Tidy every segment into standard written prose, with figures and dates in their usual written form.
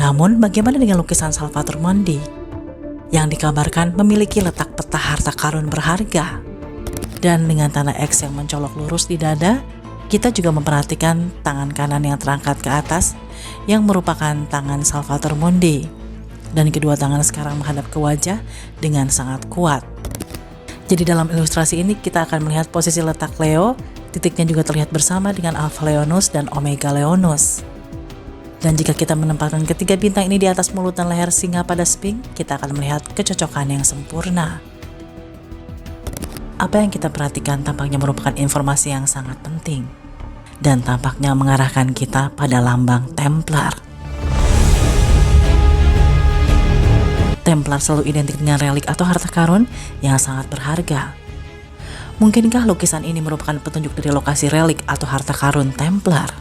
Namun bagaimana dengan lukisan Salvator Mundi yang dikabarkan memiliki letak peta harta karun berharga? Dan dengan tanda X yang mencolok lurus di dada, kita juga memperhatikan tangan kanan yang terangkat ke atas yang merupakan tangan Salvator Mundi. Dan kedua tangan sekarang menghadap ke wajah dengan sangat kuat. Jadi dalam ilustrasi ini kita akan melihat posisi letak Leo, titiknya juga terlihat bersama dengan Alpha Leonus dan Omega Leonus. Dan jika kita menempatkan ketiga bintang ini di atas mulut dan leher singa pada Sphinx, kita akan melihat kecocokan yang sempurna. Apa yang kita perhatikan tampaknya merupakan informasi yang sangat penting, dan tampaknya mengarahkan kita pada lambang Templar. Templar selalu identik dengan relik atau harta karun yang sangat berharga. Mungkinkah lukisan ini merupakan petunjuk dari lokasi relik atau harta karun Templar?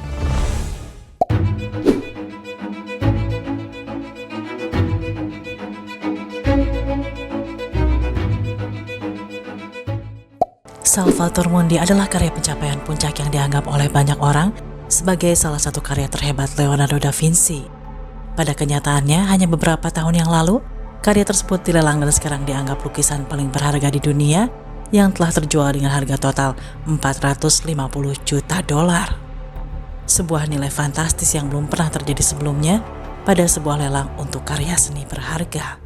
Salvator Mundi adalah karya pencapaian puncak yang dianggap oleh banyak orang sebagai salah satu karya terhebat Leonardo da Vinci. Pada kenyataannya, hanya beberapa tahun yang lalu, karya tersebut dilelang dan sekarang dianggap lukisan paling berharga di dunia yang telah terjual dengan harga total $450 juta. Sebuah nilai fantastis yang belum pernah terjadi sebelumnya pada sebuah lelang untuk karya seni berharga.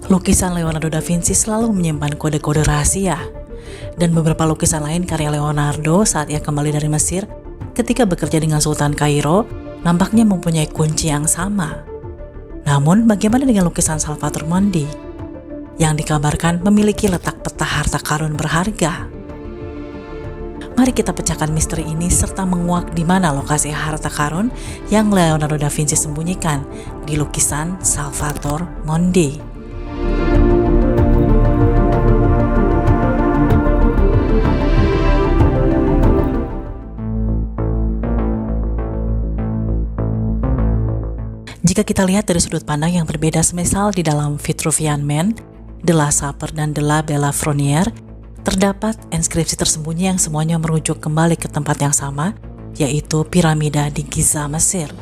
Lukisan Leonardo da Vinci selalu menyimpan kode-kode rahasia, dan beberapa lukisan lain karya Leonardo saat ia kembali dari Mesir ketika bekerja dengan Sultan Kairo nampaknya mempunyai kunci yang sama. Namun bagaimana dengan lukisan Salvator Mundi yang dikabarkan memiliki letak peta harta karun berharga? Mari kita pecahkan misteri ini serta menguak di mana lokasi harta karun yang Leonardo da Vinci sembunyikan di lukisan Salvator Mundi. Jika kita lihat dari sudut pandang yang berbeda, semisal di dalam Vitruvian Man, De la Saper, dan De la Bella Fronière, terdapat inskripsi tersembunyi yang semuanya merujuk kembali ke tempat yang sama, yaitu piramida di Giza, Mesir.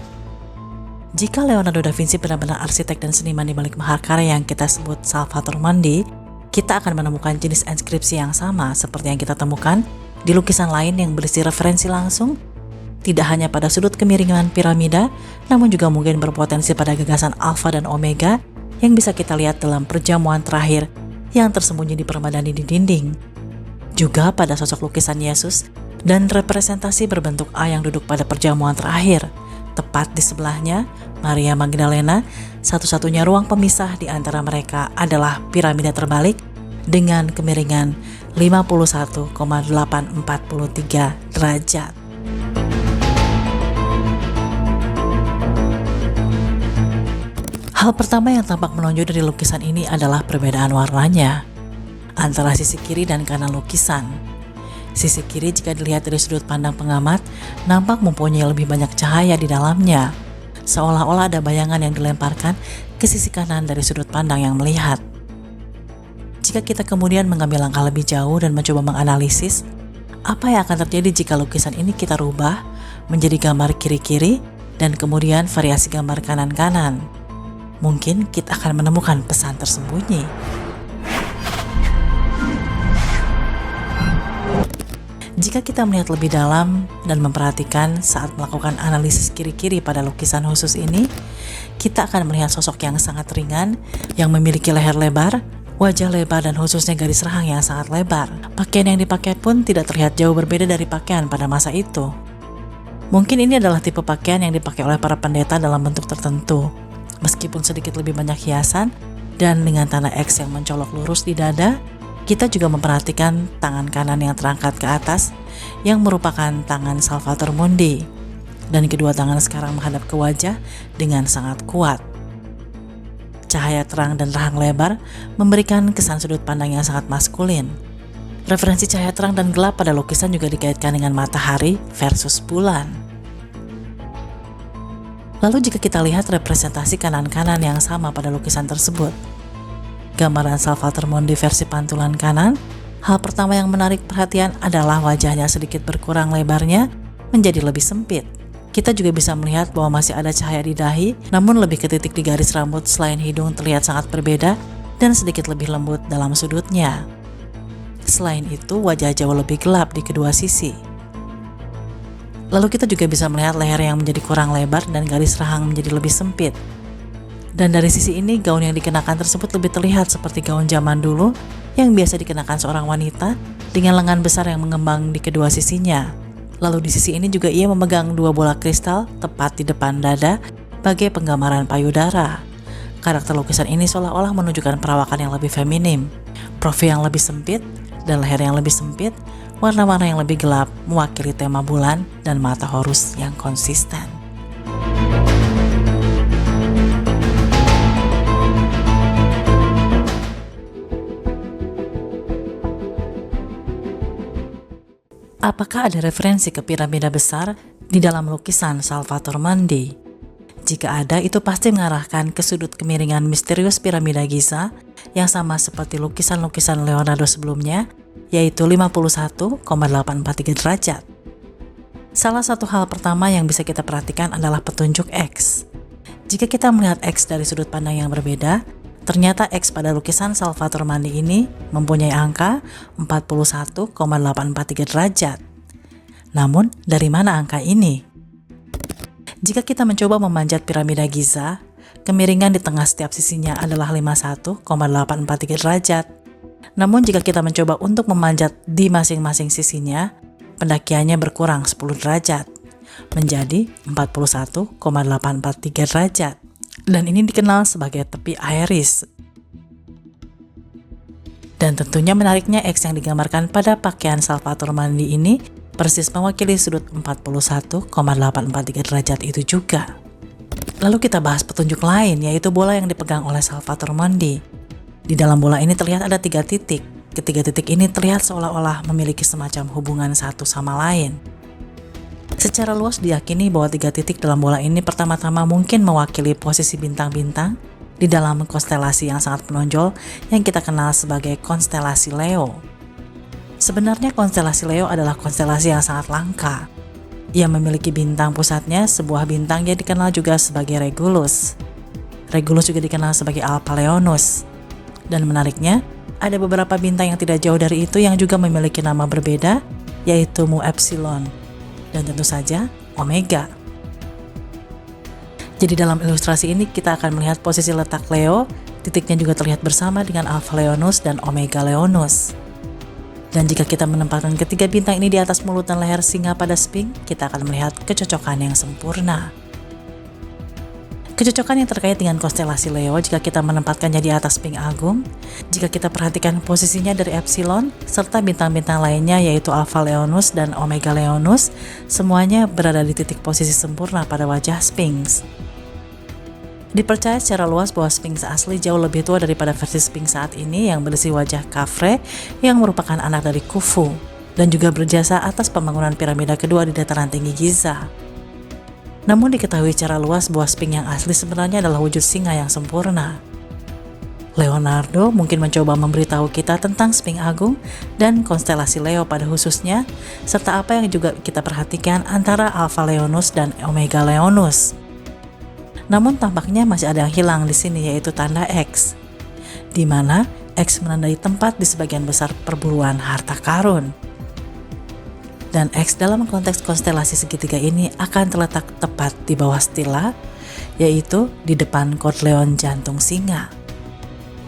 Jika Leonardo da Vinci benar-benar arsitek dan seniman di balik mahakarya yang kita sebut Salvator Mundi, kita akan menemukan jenis inskripsi yang sama seperti yang kita temukan di lukisan lain yang berisi referensi langsung, tidak hanya pada sudut kemiringan piramida, namun juga mungkin berpotensi pada gagasan alfa dan omega yang bisa kita lihat dalam perjamuan terakhir yang tersembunyi di permadani di dinding. Juga pada sosok lukisan Yesus dan representasi berbentuk A yang duduk pada perjamuan terakhir. Tepat di sebelahnya, Maria Magdalena, satu-satunya ruang pemisah di antara mereka adalah piramida terbalik dengan kemiringan 51,843 derajat. Hal pertama yang tampak menonjol dari lukisan ini adalah perbedaan warnanya antara sisi kiri dan kanan lukisan. Sisi kiri jika dilihat dari sudut pandang pengamat nampak mempunyai lebih banyak cahaya di dalamnya, seolah-olah ada bayangan yang dilemparkan ke sisi kanan dari sudut pandang yang melihat. Jika kita kemudian mengambil langkah lebih jauh dan mencoba menganalisis, apa yang akan terjadi jika lukisan ini kita rubah menjadi gambar kiri-kiri dan kemudian variasi gambar kanan-kanan? Mungkin kita akan menemukan pesan tersembunyi. Jika kita melihat lebih dalam dan memperhatikan saat melakukan analisis kiri-kiri pada lukisan khusus ini, kita akan melihat sosok yang sangat ringan, yang memiliki leher lebar, wajah lebar, dan khususnya garis rahang yang sangat lebar. Pakaian yang dipakai pun tidak terlihat jauh berbeda dari pakaian pada masa itu. Mungkin ini adalah tipe pakaian yang dipakai oleh para pendeta dalam bentuk tertentu. Meskipun sedikit lebih banyak hiasan dan dengan tanda X yang mencolok lurus di dada, kita juga memperhatikan tangan kanan yang terangkat ke atas yang merupakan tangan Salvator Mundi. Dan kedua tangan sekarang menghadap ke wajah dengan sangat kuat. Cahaya terang dan rahang lebar memberikan kesan sudut pandang yang sangat maskulin. Referensi cahaya terang dan gelap pada lukisan juga dikaitkan dengan matahari versus bulan. Lalu jika kita lihat representasi kanan-kanan yang sama pada lukisan tersebut, gambaran Salvator Mundi versi pantulan kanan, hal pertama yang menarik perhatian adalah wajahnya sedikit berkurang lebarnya menjadi lebih sempit. Kita juga bisa melihat bahwa masih ada cahaya di dahi, namun lebih ke titik di garis rambut selain hidung terlihat sangat berbeda dan sedikit lebih lembut dalam sudutnya. Selain itu, wajah jauh lebih gelap di kedua sisi. Lalu kita juga bisa melihat leher yang menjadi kurang lebar dan garis rahang menjadi lebih sempit. Dan dari sisi ini, gaun yang dikenakan tersebut lebih terlihat seperti gaun zaman dulu yang biasa dikenakan seorang wanita dengan lengan besar yang mengembang di kedua sisinya. Lalu di sisi ini juga ia memegang 2 bola kristal tepat di depan dada sebagai penggambaran payudara. Karakter lukisan ini seolah-olah menunjukkan perawakan yang lebih feminim, profil yang lebih sempit, dan leher yang lebih sempit, warna-warna yang lebih gelap mewakili tema bulan dan mata Horus yang konsisten. Apakah ada referensi ke piramida besar di dalam lukisan Salvator Mundi? Jika ada, itu pasti mengarahkan ke sudut kemiringan misterius piramida Giza yang sama seperti lukisan-lukisan Leonardo sebelumnya, yaitu 51,843 derajat. Salah satu hal pertama yang bisa kita perhatikan adalah petunjuk X. Jika kita melihat X dari sudut pandang yang berbeda, ternyata X pada lukisan Salvator Mundi ini mempunyai angka 41,843 derajat. Namun, dari mana angka ini? Jika kita mencoba memanjat piramida Giza, kemiringan di tengah setiap sisinya adalah 51,843 derajat. Namun jika kita mencoba untuk memanjat di masing-masing sisinya, pendakiannya berkurang 10 derajat, menjadi 41,843 derajat. Dan ini dikenal sebagai tepi Aeris. Dan tentunya menariknya X yang digambarkan pada pakaian Salvator Mundi ini persis mewakili sudut 41,843 derajat itu juga. Lalu kita bahas petunjuk lain, yaitu bola yang dipegang oleh Salvator Mundi. Di dalam bola ini terlihat ada 3 titik. Ketiga titik ini terlihat seolah-olah memiliki semacam hubungan satu sama lain. Secara luas diyakini bahwa 3 titik dalam bola ini pertama-tama mungkin mewakili posisi bintang-bintang di dalam konstelasi yang sangat menonjol yang kita kenal sebagai konstelasi Leo. Sebenarnya konstelasi Leo adalah konstelasi yang sangat langka. Ia memiliki bintang pusatnya, sebuah bintang yang dikenal juga sebagai Regulus. Regulus juga dikenal sebagai Alpha Leonis. Dan menariknya, ada beberapa bintang yang tidak jauh dari itu yang juga memiliki nama berbeda, yaitu Mu Epsilon. Dan tentu saja Omega. Jadi dalam ilustrasi ini kita akan melihat posisi letak Leo, titiknya juga terlihat bersama dengan Alpha Leonis dan Omega Leonis. Dan jika kita menempatkan ketiga bintang ini di atas mulut dan leher singa pada Sphinx, kita akan melihat kecocokan yang sempurna. Kecocokan yang terkait dengan konstelasi Leo jika kita menempatkannya di atas Sphinx Agung, jika kita perhatikan posisinya dari Epsilon, serta bintang-bintang lainnya yaitu Alpha Leonis dan Omega Leonis, semuanya berada di titik posisi sempurna pada wajah Sphinx. Dipercaya secara luas bahwa Sphinx asli jauh lebih tua daripada versi Sphinx saat ini yang berisi wajah Khafre yang merupakan anak dari Khufu, dan juga berjasa atas pembangunan piramida kedua di dataran tinggi Giza. Namun diketahui secara luas bahwa Sphinx yang asli sebenarnya adalah wujud singa yang sempurna. Leonardo mungkin mencoba memberitahu kita tentang Sphinx Agung dan konstelasi Leo pada khususnya, serta apa yang juga kita perhatikan antara Alpha Leonis dan Omega Leonis. Namun tampaknya masih ada yang hilang di sini, yaitu tanda X, di mana X menandai tempat di sebagian besar perburuan harta karun. Dan X dalam konteks konstelasi segitiga ini akan terletak tepat di bawah stila, yaitu di depan Corleone jantung singa.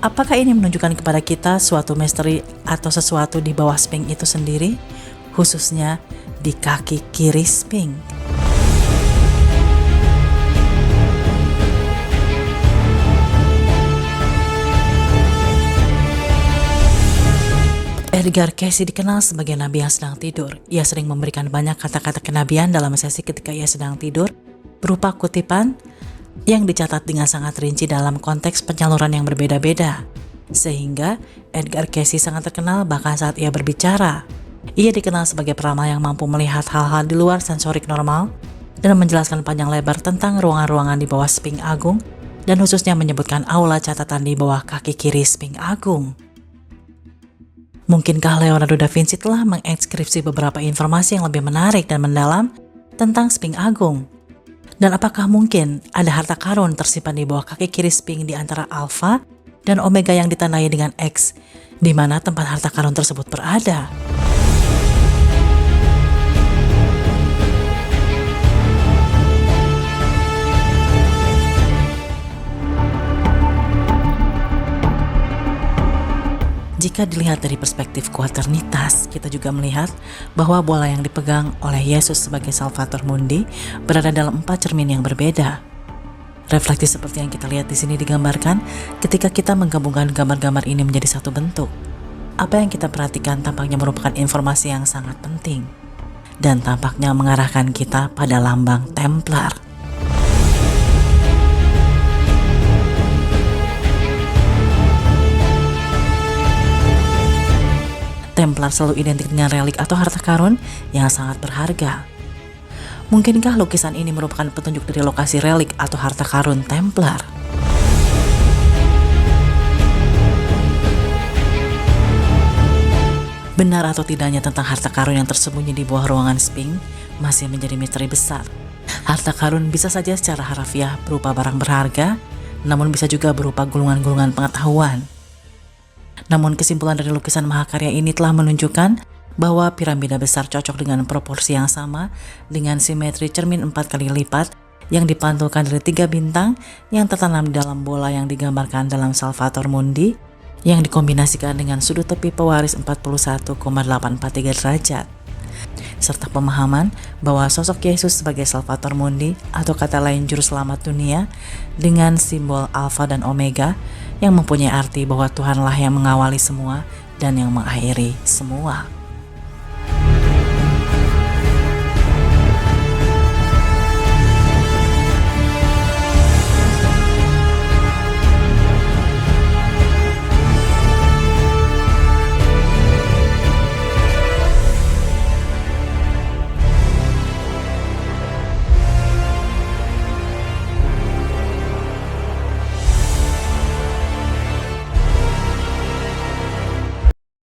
Apakah ini menunjukkan kepada kita suatu misteri atau sesuatu di bawah Sphinx itu sendiri, khususnya di kaki kiri Sphinx? Edgar Cayce dikenal sebagai nabi yang sedang tidur. Ia sering memberikan banyak kata-kata kenabian dalam sesi ketika ia sedang tidur, berupa kutipan yang dicatat dengan sangat rinci dalam konteks penyaluran yang berbeda-beda. Sehingga Edgar Cayce sangat terkenal bahkan saat ia berbicara. Ia dikenal sebagai peramal yang mampu melihat hal-hal di luar sensorik normal dan menjelaskan panjang lebar tentang ruangan-ruangan di bawah Sphinx Agung, dan khususnya menyebutkan aula catatan di bawah kaki kiri Sphinx Agung. Mungkinkah Leonardo da Vinci telah mengekskripsi beberapa informasi yang lebih menarik dan mendalam tentang Sphinx Agung. Dan apakah mungkin ada harta karun tersimpan di bawah kaki kiri Sphinx di antara Alpha dan Omega yang ditandai dengan X, di mana tempat harta karun tersebut berada? Jika dilihat dari perspektif kuaternitas, kita juga melihat bahwa bola yang dipegang oleh Yesus sebagai Salvator Mundi berada dalam 4 cermin yang berbeda. Refleksi seperti yang kita lihat di sini digambarkan ketika kita menggabungkan gambar-gambar ini menjadi satu bentuk. Apa yang kita perhatikan tampaknya merupakan informasi yang sangat penting dan tampaknya mengarahkan kita pada lambang Templar. Templar selalu identik dengan relik atau harta karun yang sangat berharga. Mungkinkah lukisan ini merupakan petunjuk dari lokasi relik atau harta karun Templar? Benar atau tidaknya tentang harta karun yang tersembunyi di bawah ruangan Sphinx masih menjadi misteri besar. Harta karun bisa saja secara harafiah berupa barang berharga, namun bisa juga berupa gulungan-gulungan pengetahuan. Namun kesimpulan dari lukisan mahakarya ini telah menunjukkan bahwa piramida besar cocok dengan proporsi yang sama dengan simetri cermin 4 kali lipat yang dipantulkan dari 3 bintang yang tertanam di dalam bola yang digambarkan dalam Salvator Mundi yang dikombinasikan dengan sudut tepi pewaris 41,843 derajat. Serta pemahaman bahwa sosok Yesus sebagai Salvator Mundi atau kata lain juru selamat dunia dengan simbol Alpha dan Omega yang mempunyai arti bahwa Tuhanlah yang mengawali semua dan yang mengakhiri semua.